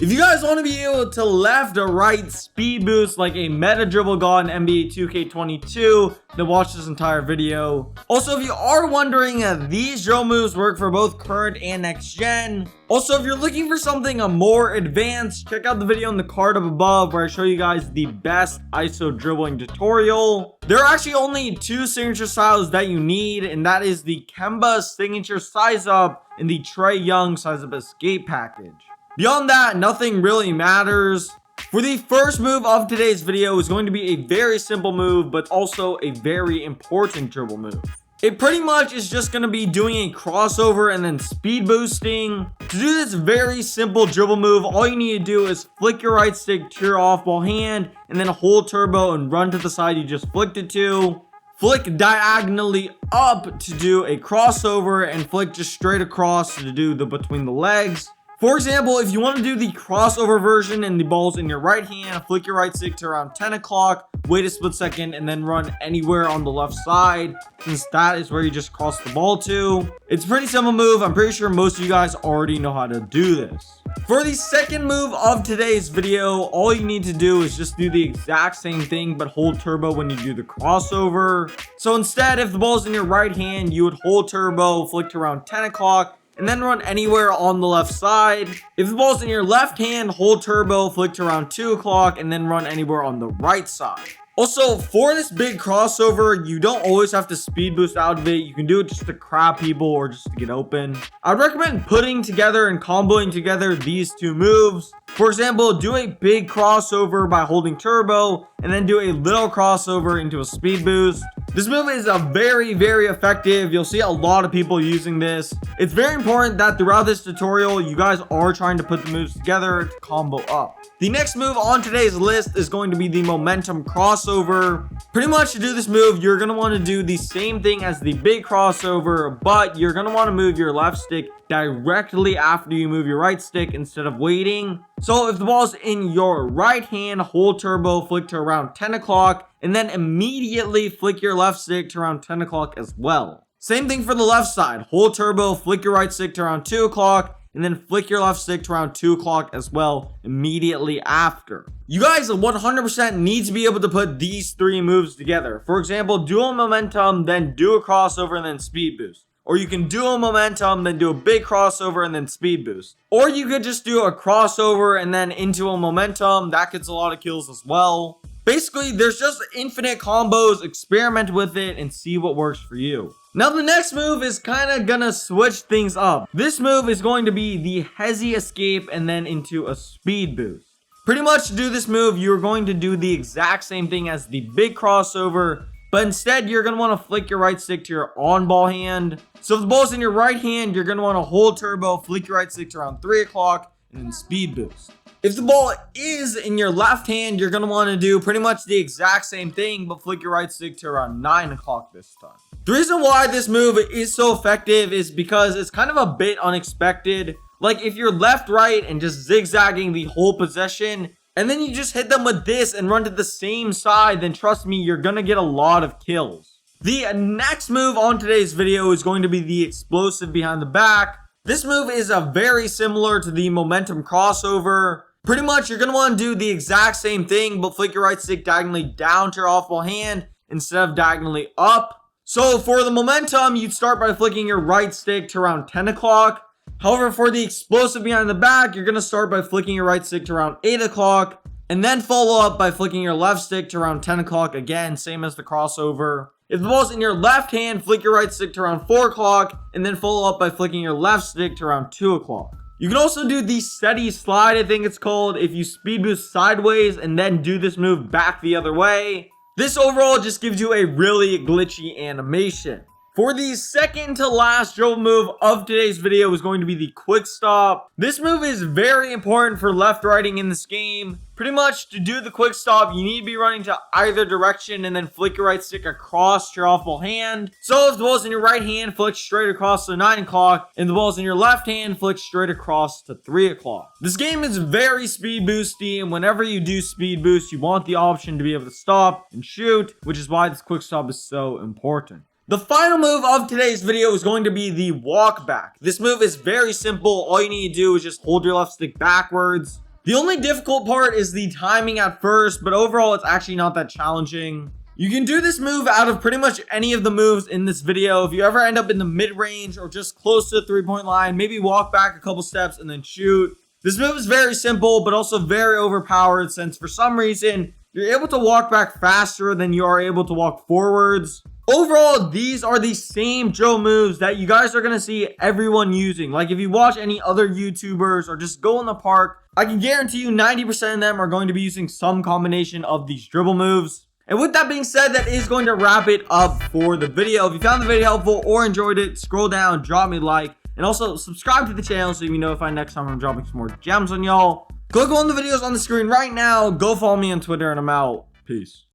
If you guys want to be able to left or right speed boost like a meta dribble god in NBA 2K22, then watch this entire video. Also, if you are wondering, these dribble moves work for both current and next gen. Also, if you're looking for something more advanced, check out the video in the card up above where I show you guys the best ISO dribbling tutorial. There are actually only two signature styles that you need, and that is the Kemba signature size up and the Trae Young size up escape package. Beyond that, nothing really matters. For the first move of today's video is going to be a very simple move, but also a very important dribble move. It pretty much is just going to be doing a crossover and then speed boosting. To do this very simple dribble move, all you need to do is flick your right stick to your off ball hand and then hold turbo and run to the side you just flicked it to. Flick diagonally up to do a crossover and flick just straight across to do the between the legs. For example, if you want to do the crossover version and the ball's in your right hand, flick your right stick to around 10 o'clock, wait a split second, and then run anywhere on the left side, since that is where you just cross the ball to. It's a pretty simple move. I'm pretty sure most of you guys already know how to do this. For the second move of today's video, all you need to do is just do the exact same thing, but hold turbo when you do the crossover. So instead, if the ball's in your right hand, you would hold turbo, flick to around 10 o'clock, and then run anywhere on the left side. If the ball's in your left hand, hold turbo, flick to around 2 o'clock, and then run anywhere on the right side. Also, for this big crossover, you don't always have to speed boost out of it. You can do it just to crab people or just to get open. I'd recommend putting together and comboing together these two moves. For example, do a big crossover by holding turbo, and then do a little crossover into a speed boost. This move is very effective. You'll see a lot of people using this. It's very important that throughout this tutorial, you guys are trying to put the moves together to combo up. The next move on today's list is going to be the momentum crossover. Pretty much to do this move, you're going to want to do the same thing as the big crossover, but you're going to want to move your left stick directly after you move your right stick instead of waiting. So if the ball's in your right hand, hold turbo, flick to around 10 o'clock, and then immediately flick your left stick to around 10 o'clock as well. Same thing for the left side. Hold turbo, flick your right stick to around 2 o'clock, and then flick your left stick to around 2 o'clock as well immediately after. You guys 100% need to be able to put these three moves together. For example, dual momentum, then do a crossover, and then speed boost. Or you can do a momentum, then do a big crossover, and then speed boost. Or you could just do a crossover and then into a momentum. That gets a lot of kills as well. Basically, there's just infinite combos. Experiment with it and see what works for you. Now, the next move is kind of gonna switch things up. This move is going to be the Hezi escape and then into a speed boost. Pretty much to do this move, you're going to do the exact same thing as the big crossover, but instead, you're going to want to flick your right stick to your on-ball hand. So if the ball's in your right hand, you're going to want to hold turbo, flick your right stick to around 3 o'clock, and then speed boost. If the ball is in your left hand, you're going to want to do pretty much the exact same thing, but flick your right stick to around 9 o'clock this time. The reason why this move is so effective is because it's kind of a bit unexpected. Like if you're left-right and just zigzagging the whole possession, and then you just hit them with this and run to the same side, then trust me, you're going to get a lot of kills. The next move on today's video is going to be the explosive behind the back. This move is very similar to the momentum crossover. Pretty much, you're going to want to do the exact same thing, but flick your right stick diagonally down to your off-ball hand instead of diagonally up. So for the momentum, you'd start by flicking your right stick to around 10 o'clock. However, for the explosive behind the back, you're going to start by flicking your right stick to around 8 o'clock, and then follow up by flicking your left stick to around 10 o'clock, again, same as the crossover. If the ball's in your left hand, flick your right stick to around 4 o'clock, and then follow up by flicking your left stick to around 2 o'clock. You can also do the steady slide, I think it's called, if you speed boost sideways and then do this move back the other way. This overall just gives you a really glitchy animation. For the second to last dribble move of today's video is going to be the quick stop. This move is very important for left righting in this game. Pretty much to do the quick stop, you need to be running to either direction and then flick your right stick across your off ball hand. So if the ball's in your right hand, flick straight across to 9 o'clock, and the ball's in your left hand, flick straight across to 3 o'clock. This game is very speed boosty, and whenever you do speed boost, you want the option to be able to stop and shoot, which is why this quick stop is so important. The final move of today's video is going to be the walk back. This move is very simple. All you need to do is just hold your left stick backwards, The only difficult part is the timing at first, but overall it's actually not that challenging. You can do this move out of pretty much any of the moves in this video. If you ever end up in the mid-range or just close to the three-point line, maybe walk back a couple steps and then shoot. This move is very simple, but also very overpowered since for some reason, you're able to walk back faster than you are able to walk forwards. Overall, these are the same drill moves that you guys are going to see everyone using. Like if you watch any other YouTubers or just go in the park, I can guarantee you 90% of them are going to be using some combination of these dribble moves. And with that being said, that is going to wrap it up for the video. If you found the video helpful or enjoyed it, scroll down, drop me a like, and also subscribe to the channel so you can be notified next time I'm dropping some more gems on y'all. Click on the videos on the screen right now. Go follow me on Twitter, and I'm out. Peace.